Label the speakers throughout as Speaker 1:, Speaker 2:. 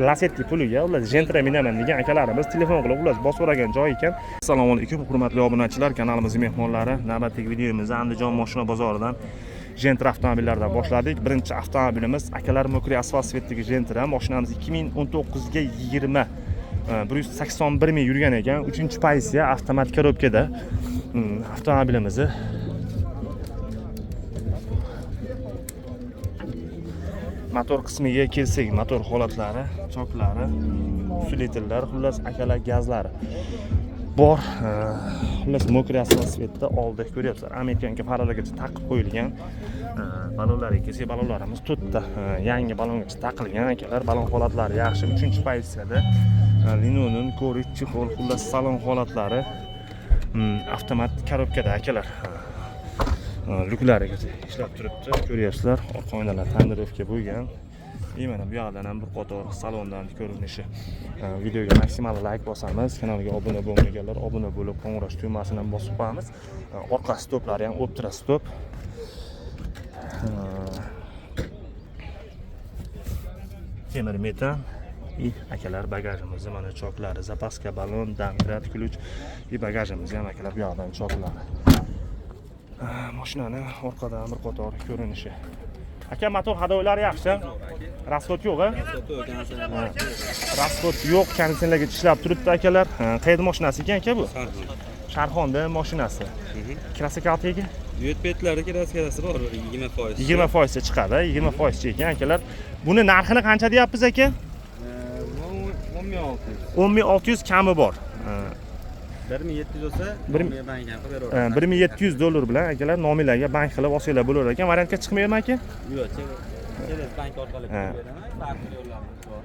Speaker 1: Lasetti puliga ular Gentra minaman degan akalarimiz telefon qilib ular bosib so'ragan joy ekan. Assalomu alaykum hurmatli obunachilar, kanalimizning mehmonlari. Navbatdagi videomizni Andijon mashina bozoridan Gentra avtomobillaridan boshladik. Birinchi avtomobilimiz akalar Mokri asfalt svetdagi Gentra. Mashinamiz 2019 ga 20 181 ming yurgan ekan. 3-pozitsiya avtomatik korobkada avtomobilimizni motor qismiga kelsak, motor holatlari, choklari, sulitlar, xullas akalar gazlari bor. Xullas Mokri asfalt svetda oldi ko'ryapsizlar. Amerikanka farlargacha taqib qo'yilgan. Balonlarga kelsak, balonlarimiz to'rtta yangi balongacha taqilgan akalar. Balon holatlari yaxshi, 3-pozitsiyada. Linonin, ko'rik, chexol, xullas salon holatlari avtomat korobkada akalar. Luklarigacha ishlab turibdi, ko'ryapsizlar. Orqa oynalar tandirovka bo'lgan. Mana bu yoqdan ham bir qator salondan ko'rinishi. Videoga maksimal like bosamiz, kanalga obuna bo'lmaganlar obuna bo'lib, qo'ng'iroq tugmasini ham bosib qo'yamiz. Orqa stoplari ham Optra stop. Temir metan. Akalar bagajimizni mana choklari, zapaska balon, damkrat, ключ va bagajimiz ham akalar bu yoqdan choklari. Mashinani orqadan bir qator ko'rinishi. Aka, motor hadoylari yaxshi. Rasxod yo'q-a? Rasxod yo'q, konditsionerga ishlab turibdi akalar. Qayerda mashinasi ekan aka bu? Sharxonda mashinasi. Kirasi kaltiga?
Speaker 2: Yetpetlarga kirasi bor, 20%.
Speaker 1: 20% chiqadi, 20% ekan akalar. Buni narxini qancha deyapsiz aka? 10600 kami bor.
Speaker 2: 1700 olsa, bank qilib beraveradi.
Speaker 1: 1700 dollar bilan akalar nominalga bank qilib olsanglar bo'lar ekan. Variantga chiqmayapmi aka?
Speaker 2: Yo'q, через bank orqali beraman. Farqli yo'llarimiz bor.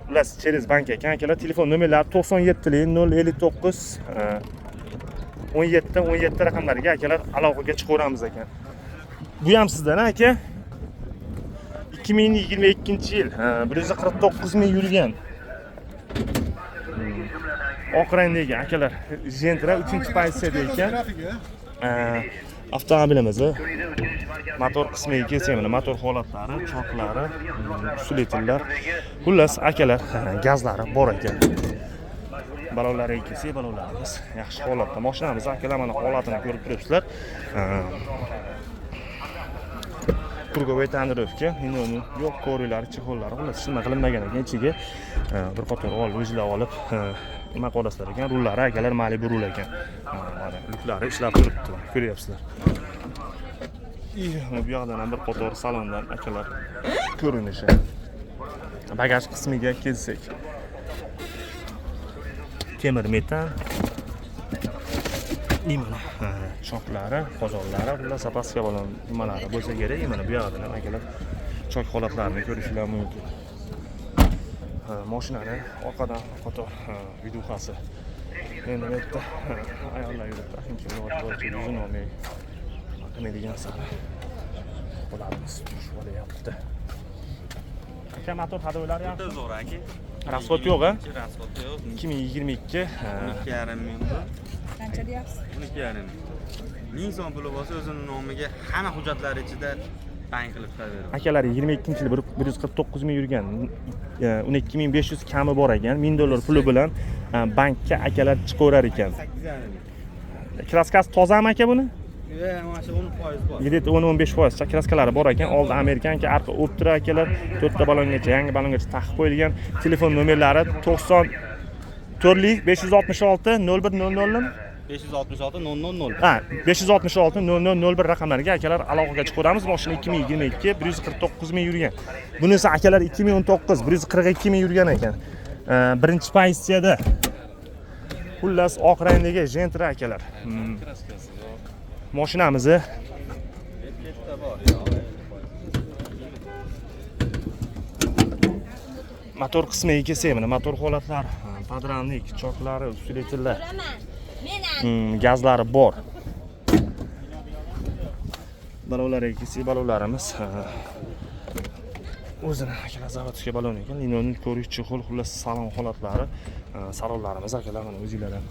Speaker 1: Ular через bank ekan akalar. Telefon nomerlari 97 059 17 raqamlariga akalar aloqaga chiqaveramiz ekan. Bu ham sizdan aka. 2022-yil 149 ming yurgan. Oq rangdagi akalar Gentra 3-pozitsiyada ekan. Avtomobilimizni motor qismiga kelsak, mana motor holatlari, choklari, sulitlar, xullas akalar gazlari bor ekan. Balonlarga kelsak, balonlarimiz yaxshi holatda. Mashinamiz akalar mana holatini ko'rib turibsizlar. Turgovay tonirovka, linonin yo'q, ko'riklari, chexollari, xullas ishlanma qilinmagan ekan. Ichiga bir qator o'zlab olib nima qo'yasizlar ekan. Rullari akalar Malibu rul ekan. Mana luklari ishlab turibdi, ko'ryapsizlar. Bu yoqdan ham bir qator salondan akalar ko'rinishi. Bagaj qismiga kelsak, temir metan, mana choklari, qozonlari, xullas zapaska balon nimalari bo'lsa kerak. Mana bu yoqdan ham akalar chok holatlarini ko'rishlar mumkin. Mashinani orqadan qator videosi. Endi bu yerda ayollar yuribdi, axinki bo'yicha yuzini olmay qilmaydigan sari qo'larimiz tushib olyapti. Aka, motor hadoylari ham
Speaker 2: zo'r aka.
Speaker 1: Rasxod yo'q-a?
Speaker 2: Rasxod yo'q.
Speaker 1: 2022
Speaker 2: 12,5 ming.
Speaker 3: Qancha deyapsiz?
Speaker 2: 12,5 ming. Ming so'm puli bo'lsa o'zining nomiga hamma hujjatlari ichida bank qilib turaveradi.
Speaker 1: Akalar 22-yil 149 ming yurgan. 12500 kami bor ekan. 1000 dollar puli bilan bankka akalar chiqaverar ekan.
Speaker 2: 8,5 ming.
Speaker 1: Kraskasi tozami aka buni?
Speaker 2: Yo'q, mana shu 10% bor.
Speaker 1: 10-15% kraskalari bor ekan. Oldi Amerikanka, arqa Optra akalar, 4 ta balongacha, yangi balongacha taqib qo'yilgan. Telefon nomerlari 94 566 0100
Speaker 2: 566 000.
Speaker 1: 566 0001 raqamlariga akalar aloqaga chiqaveramiz. Mashina 2022 149 ming yurgan. Bunisi akalar 2019 142 ming yurgan ekan. Birinchi pozitsiyada. Xullas oq rangdagi Gentra akalar. Mashinamizni motor qismiga kelsak, mana motor holatlari, podramnik, choklari, sulitlar, gazlari bor. Balonlarga kelsak, balonlarimiz o'zini akalar zavodskiy balon ekan. Linonin, ko'rik, chexol, xullas salon holatlari, salonlarimiz akalar mana o'zingizlar ham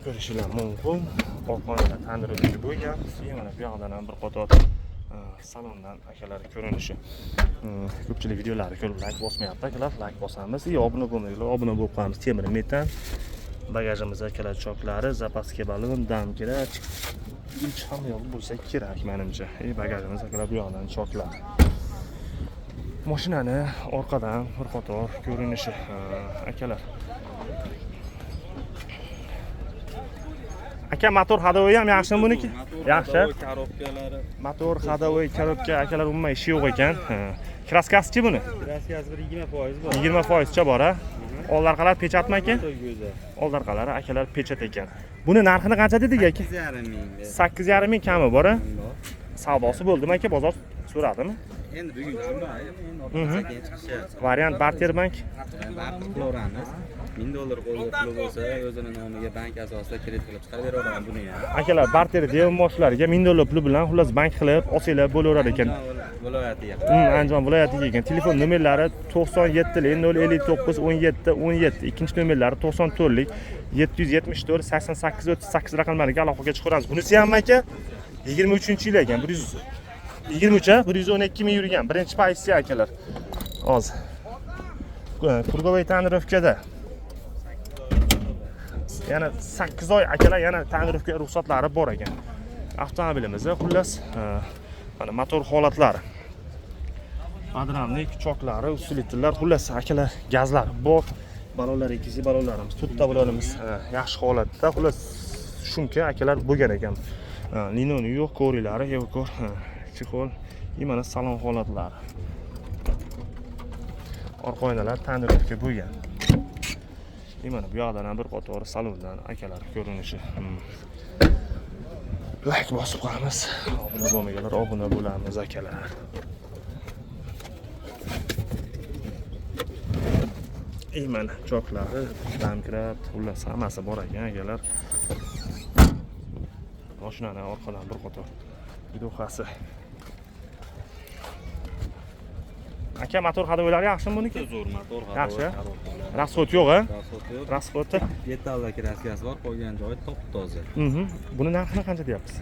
Speaker 1: ko'rishinglar mumkin. Orqa oynalar tandirovka bo'lgan. Mana bu yoqdan ham bir qator salondan akalar ko'rinishi. Ko'pchilik videolarni ko'rib like bosmayapti akalar. Like bosamiz. Obuna bo'lmaydilar, obuna bo'lib qolamiz. Temir metan. Bagajimiz akalar choklari, zapaska balon, damkira, ilk ham yo'q bo'lsa kerak menimcha. Bagajimiz akalar bu yoqdan choklar. Mashinani orqadan bir qator ko'rinishi akalar. Aka motor hadovoy ham yaxshimi buniki? Yaxshi. Motor hadovoy, korobka akalar umuman ishi yo'q ekan. Kraskasi-chi buni?
Speaker 2: Kraskasi bir 20% bor.
Speaker 1: 20%cha bor a? Oldarqalar pechatmi aka? Oldarqalari akalar pechat ekan. Buni narxini qancha dedik aka?
Speaker 2: 8,5 ming.
Speaker 1: 8,5 ming kami bor a? Savdosi bo'ldimi aka? Bozor so'radimi?
Speaker 2: Endi bugun juma, endi chiqishyapti.
Speaker 1: Variant barter bank.
Speaker 2: Barter qilaveramiz. $1000 qo'lga puli bo'lsa, o'zining nomiga bank asosida kredit qilib chiqarib beraman buni ham.
Speaker 1: Akalar barter devon moshlarga $1000 puli bilan xullas bank qilib olsanglar bo'laverar ekan.
Speaker 2: Viloyatiga.
Speaker 1: Andijon viloyatiga ekan. Telefon nomerlari 97 ikkinchi nomerlari 94 774 88 38 raqamlariga aloqaga chiqaramiz. Bunisi ham aka 23-yil ekan. 112 ming yurgan. Birinchi pozitsiya akalar. Hozir. Kurgovay tonirovkada. Yana 8 oy akalar yana tonirovka ruxsatlari bor ekan. Avtomobilimizda xullas mana motor holatlari. Adramlik choklari, ustiliklar, xullas akalar gazlar bor. Balonlar ikisi balonlarimiz, to'rtta balonimiz yaxshi holatda. Xullas shuncha akalar bo'lgan ekan. Linoni yo'q, ko'rilari, evkor, chexol, mana salon holatlari. Orqa oynalar tonirovka bo'lgan. Mana bu yoqdan ham bir qator salondan akalar ko'rinishi. Like bosib qo'yamiz. Obuna bo'lmaganlar obuna bo'lamiz akalar. Mana choklari, damkrat, xullas hammasi bor ekan akalar. Mashinani orqadan bir qator videoqasi. Aka motor hadovoylari yaxshimi buniki?
Speaker 2: Zo'r motor
Speaker 1: Yaxshi. Rasxod yo'q-a?
Speaker 2: Rasxod yo'q.
Speaker 1: Rasxodda
Speaker 2: Metallda kraskasi bor, qolgan joyi top-toza.
Speaker 1: Buni narxini qancha deyapsiz?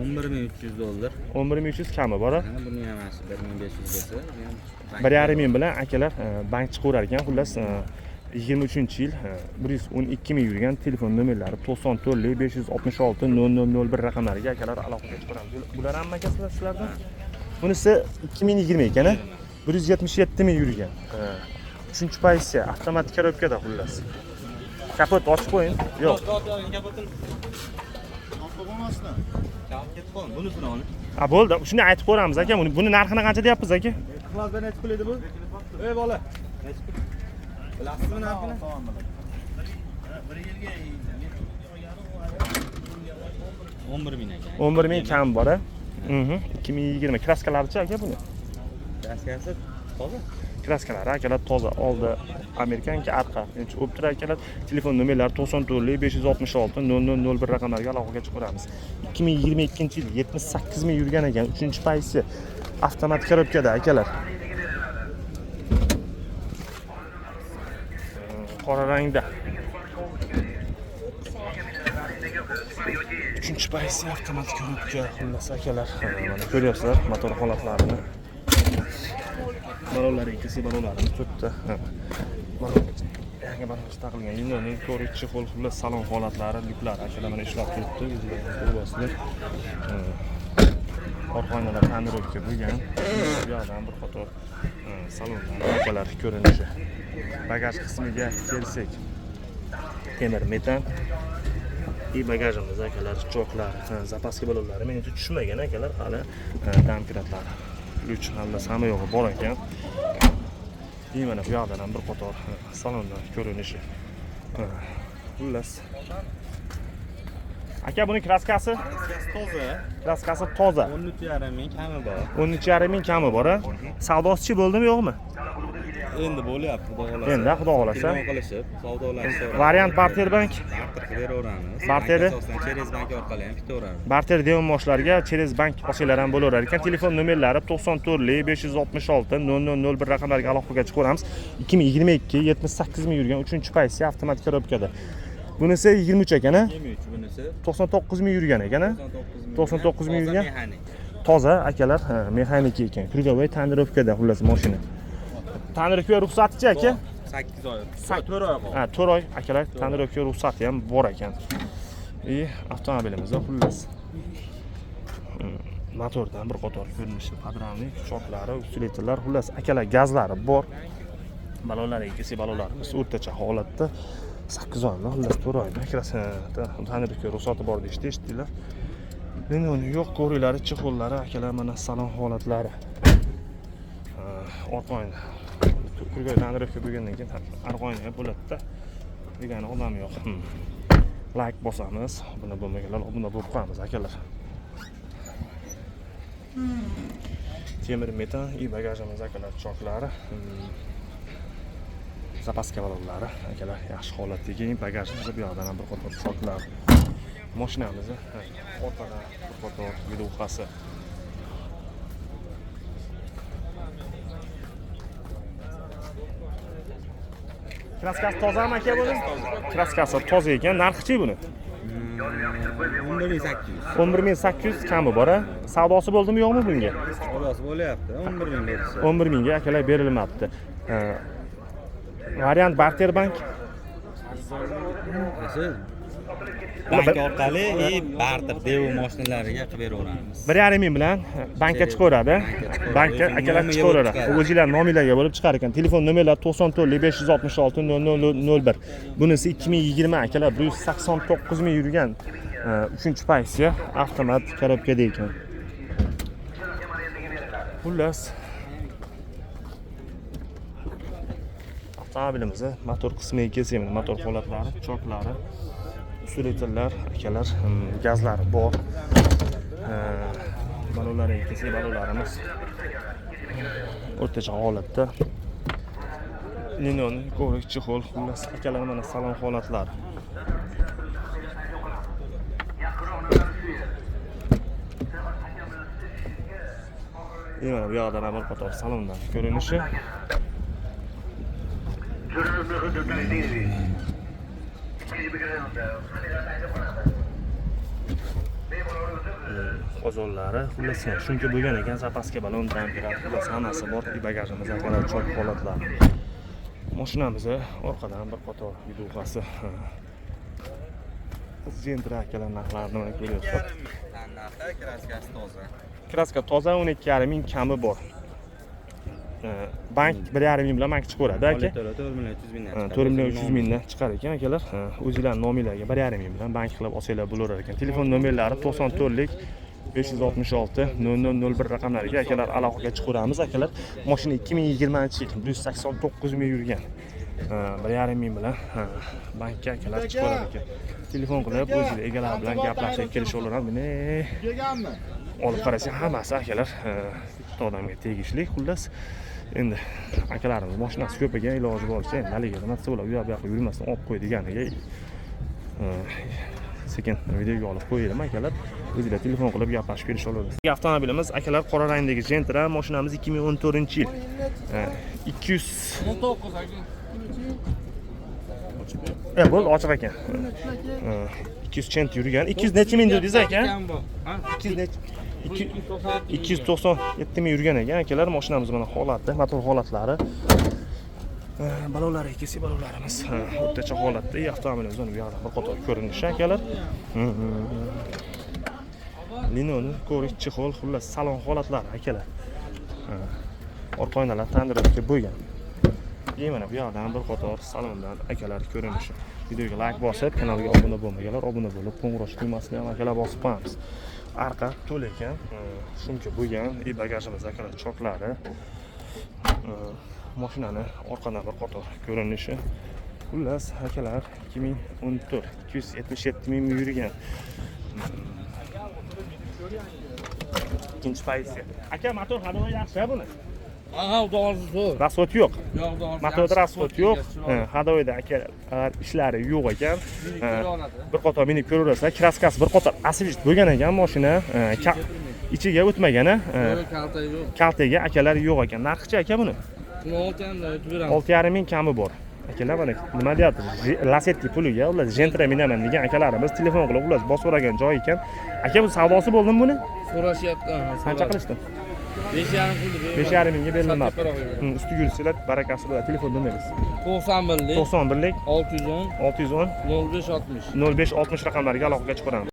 Speaker 2: $11,300.
Speaker 1: 11300 kami bor-a?
Speaker 2: Buni ham mana 1500 bo'lsa, bu ham
Speaker 1: 1,5 ming bilan akalar bank chiqaverar ekan. Xullas 23-yil 112 ming yurgan. Telefon nomerlari 94 566 0001 raqamlariga akalar aloqaga chiqaramiz. Bular ham aka sizlardan? Bunisi 2020 ekan-a? 177 ming yurgan. 3-pozitsiya avtomatik korobkada xullas. Kapot ochib qo'ying. Yo'q.
Speaker 2: kapotini. Ketib qoldi. Bunisini oling.
Speaker 1: Bo'ldi. Shuni aytib ko'ramiz aka. Buni narxini qancha deyapsiz aka?
Speaker 2: Xizmatda necha pul edi bu? Ey bola. Necha pul? Bilasizmi narxini? 11 ming ekan.
Speaker 1: 11 ming kam bor-a? 2020 kraskalarichi aka buni?
Speaker 2: Kraskasi toza.
Speaker 1: Kraskalari akalar toza. Oldi Amerikanki arqa. Endi o'ptir akalar. Telefon nomerlari 94 566 0001 raqamlariga aloqaga chiqaramiz. 2022-yil 78 ming yurgan ekan. 3-pozitsiya avtomatik korobkada akalar. Qora rangda. 3-pozitsiya avtomatik korobka xullas akalar. Mana ko'ryapsizlar motor holatlarini. Balonlar ikisi balonlarimiz to'rtta. Yangi balon taqilgan. Yindoning ko'rik chexol xullas salon holatlari, lyuklari akalar mana ishlab turibdi. O'zingizlar orqa oynalar tonirovka bo'lgan. Bu yoqdan bir qator salonlar akalar ko'rinishi. Bagaj qismiga kelsak, temir metan. Bagajimiz akalar choklar, zapaska balonlari men tushmagan akalar hali damkratlari. Uch hamda hamma yo'g'i bor ekan. Mana bu yoqdan ham bir qator salondan ko'rinishi. Xullas. Aka buni kraskasi?
Speaker 2: Kraskasi toza.
Speaker 1: Kraskasi toza.
Speaker 2: 13,5 ming kami bor.
Speaker 1: 13,5 ming kami bor-a? Savdosi bo'ldimi, yo'qmi?
Speaker 2: Endi bo'lyapti, xudo xolasa.
Speaker 1: Endi xudo xolasa.
Speaker 2: Qilishib, savdolashib.
Speaker 1: Variant barter bank.
Speaker 2: Barter qilib
Speaker 1: Barteri?
Speaker 2: Cheres bank orqali ham ketaveramiz.
Speaker 1: Barter devon moshlarga Cheres bank olsanglar ham bo'laverar ekan. Telefon nomerlari 94 566 0001 raqamlariga aloqaga chiqaramiz. 2022 78 ming yurgan 3-pozitsiya avtomatik korobkada. Bunisi 23 ekan-a?
Speaker 2: 23 bunisi.
Speaker 1: 99 ming yurgan ekan-a? 99 ming yurgan. toza akalar, mexanika ekan. Krugovой tonirovkada xullas mashina. Tonirovka ruxsatichi aka?
Speaker 2: 8 oy. 4 oy qoldi.
Speaker 1: Ha, 4 oy akalar tonirovka ruxsati ham bor ekan. Avtomobilimiz xullas motordan bir qator ko'rinishi, podramnik, shoklari, uskuletorlar, xullas akalar gazlari bor. Balonlari ikisi balonlarimiz o'rtacha holatda 8 oymi, xullas 4 oymi akrasida tonirovka ruxsati bor deyishdi, eshitdinglar. Endi uni yo'q ko'rilari, chexollari akalar mana salon holatlari. Orqo'yinda Turkiya tonirovka bo'lgandan keyin arqo'yinda bo'ladi-da. Degani odam yo'q. Like bosamiz, buni bo'lmaganlar obuna bo'lib qo'yamiz akalar. Temir metan, bagajimiz akalar choklari. Zapaska balonlari akalar yaxshi holatdagi, bagajimiz bu yoqdan ham bir qator choklar. Mashinamiz orqadan bir qator viduxasi. Kraskasi tozami aka buni? Kraskasi toza ekan. Narxi-chi buni?
Speaker 2: 11800.
Speaker 1: 11800 kami bor-a? Savdosi bo'ldimi yo'qmi bunga?
Speaker 2: Savdosi bo'lyapti. 11000 berishdi.
Speaker 1: 11000 ga akalar berilmabdi. Variant barter bank.
Speaker 2: Bank orqali barter dev mashinalariga qilib beraveramiz.
Speaker 1: 1,5 ming bilan bankka chiqaveradi. Bankka akalar chiqaveradi. O'zingizlar nominglarga bo'lib chiqar ekan. Telefon nomerlari 94 566 0001. Bunisi 2020 akalar 189 ming yurgan 3-paysiya avtomat korobkada ekan. Xullas avtomobilimizni motor qismiga kelsak, motor holatlari, choklari, uskuletorlar, akalar, gazlari bor. Balonlari kelsak, balonlarimiz o'rtacha holatda. Linon, ko'rik, chexol, xullas akalar mana salon holatlari. Mana bu yoqdan bir qator salondan ko'rinishi. Qozonlari xullas shuncha bo'lgan ekan, zapaska balon, damper, xullas hammasi bor. Bagajimiz akalar chok holatlari. Mashinamiz orqadan bir qator viduxasi. Zentra akalar narxlarini mana ko'ryapsiz.
Speaker 2: Narxi kraskasi toza.
Speaker 1: Kraska toza 12,5 ming kami bor. Bank 1,5 ming bilan bank chiqaveradi aka. 4 million 300 mingdan chiqar ekan akalar. O'zingizlar nominglarga 1,5 ming bilan bank qilib olsanglar bo'lar ekan. Telefon nomerlari 94 566 0001 raqamlariga akalar aloqaga chiqaramiz akalar. Mashina 2020-yil 189 ming yurgan. 1,5 ming bilan bankka akalar chiqarar ekan. Telefon qilib o'zingizlar egalar bilan gaplashib kelishaveramiz. Buni olib qarasa hammasi akalar bitta odamga tegishli. Xullas endi akalarimiz mashinasi ko'p ekan, iloji boricha endi haliga nima desa bo'ladi, u yoqqa yurmasdan olib qo'y deganiga sekin videoga olib qo'yaylik akalar. O'zingizlar telefon qilib gaplashib kelishaverasiz. Avtomobilimiz akalar qora rangdagi Gentra, mashinamiz 2014-yil. 219 aka. Bo'ldi, ochiq ekan. 200 chent yurgan. 200 necha ming dedingiz aka? 297 ming yurgan ekan akalar. Mashinamiz mana holati, motor holatlari. Balonlari ikisi balonlarimiz o'rtacha holatda. Avtomobilimiz bu yoqda bir qator ko'rinishi akalar. Linon, ko'rik, chexol, xullas salon holatlari akalar. Orqa oynalar tonirovka bo'lgan. Mana bu yoqdan bir qator salondan akalar ko'rinishi. Videoga like bosib, kanalga obuna bo'lmaganlar obuna bo'lib, qo'ng'iroq tugmasini ham akalar bosib qo'yamiz. Arqa to'la ekan, shuncha bo'lgan, bagajimiz akalar choklari. Mashinani orqadan bir qator ko'rinishi. Xullas akalar 2014 277 ming yurgan. Ikkinchi pozitsiya. Aka, motor hadovoy yaxshi buni.
Speaker 3: Aha, doğrusu so'z.
Speaker 1: Rasvot yo'q.
Speaker 3: Yo'q, doğrusu.
Speaker 1: Motorda rasvot yo'q. Hadovoyda aka ishlari yo'q ekan. Bir qator minib ko'raverasizlar. Kraskasi bir qator asfalt bo'lgan ekan mashina. Ichiga o'tmagan,
Speaker 3: Kalta yo'q.
Speaker 1: kaltaga akalar yo'q ekan. Narxi-chi aka buni?
Speaker 3: 6,5
Speaker 1: 6,5 ming kami bor. akalar mana nima deyapti? Lasetti puliga ular Gentra minaman degan akalarimiz telefon qilib ular bosib so'ragan joy ekan. Aka bu savdosi bo'ldimi buni?
Speaker 3: So'rashyapti.
Speaker 1: Qancha qilishdi?
Speaker 3: 5,5 pulni
Speaker 1: 5,5 mingga berilmoqda. Ustiga yursalar barakasi bilan telefon nomeringiz.
Speaker 3: 91lik
Speaker 1: 91lik
Speaker 3: 610
Speaker 1: 610
Speaker 3: 0560.
Speaker 1: 0560 raqamlariga aloqaga chiqaramiz.